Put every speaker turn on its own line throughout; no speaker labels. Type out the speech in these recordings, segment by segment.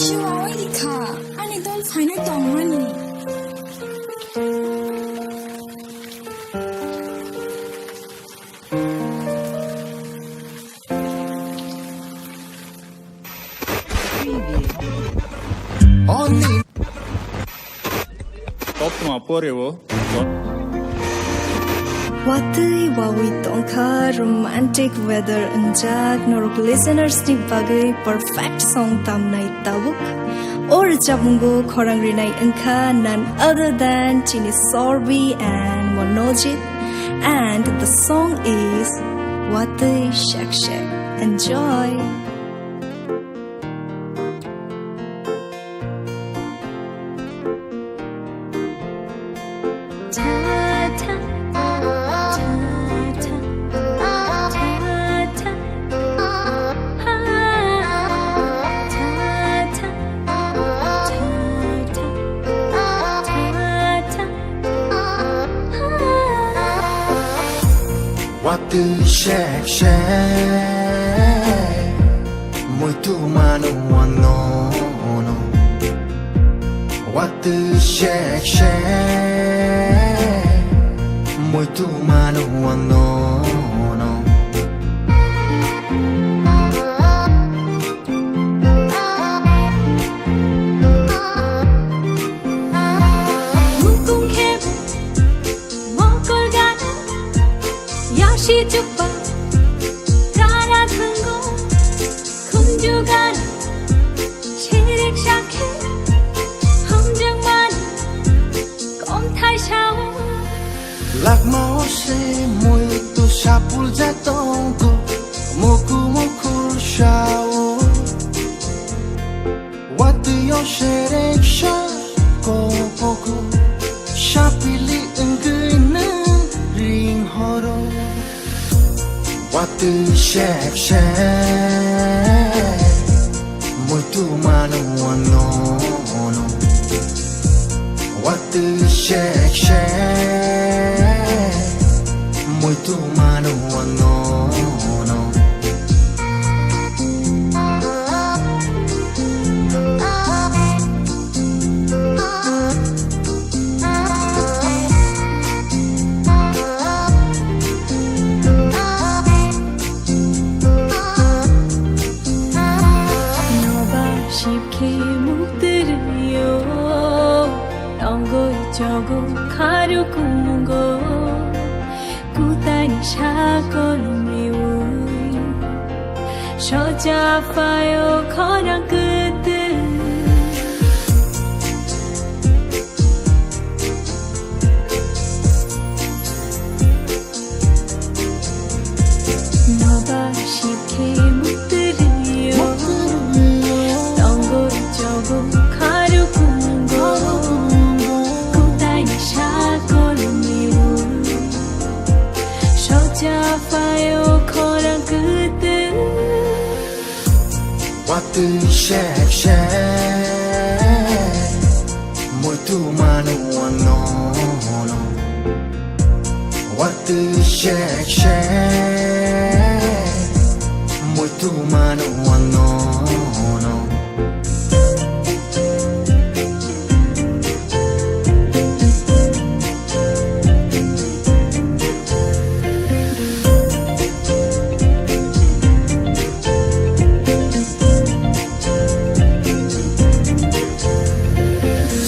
Shiwawaika, and it don't find it on money.
Only
Topma porevo.
Watui wawi tongka romantic weather anjak norok listeners ni bagai perfect song tamnai tabuk or jabungo khorang rinai angka none other than Chini Sorbi and Monojit, and the song is Watui Shak Shak. Enjoy.
what the shake shake muito mano no no what the shake shake muito mano no no
Yashi Chupa, Rara Tango, Kunjugan, Shirik Shake, Hamjang Man, Kom Thai Shao.
lạc máu se muito sapul jatongo moku moku shao what do you shake ko poku shapili engine ring horo what do shake muito mano no no what do shake muito mano no no
Nova shipke mukteriyo, Longo jogo karu kungo. Kutani shakolumriui Shoja fayo khorang kutu Noba shipke mukteriyo Longo jogo karu kungo Kutani shakolumriui Jafayo khorang kutu
what the shake muito mano no no what the shake muito mano no no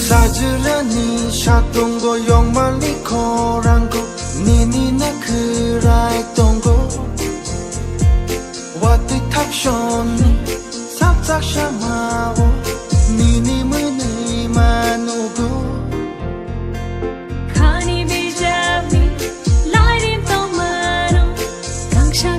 sajulani shatongo yong mali korango nini na kurai tongo what the takshon sapsak shamawo nini muni manugo
Khani bijami lairim tomaro Kangsha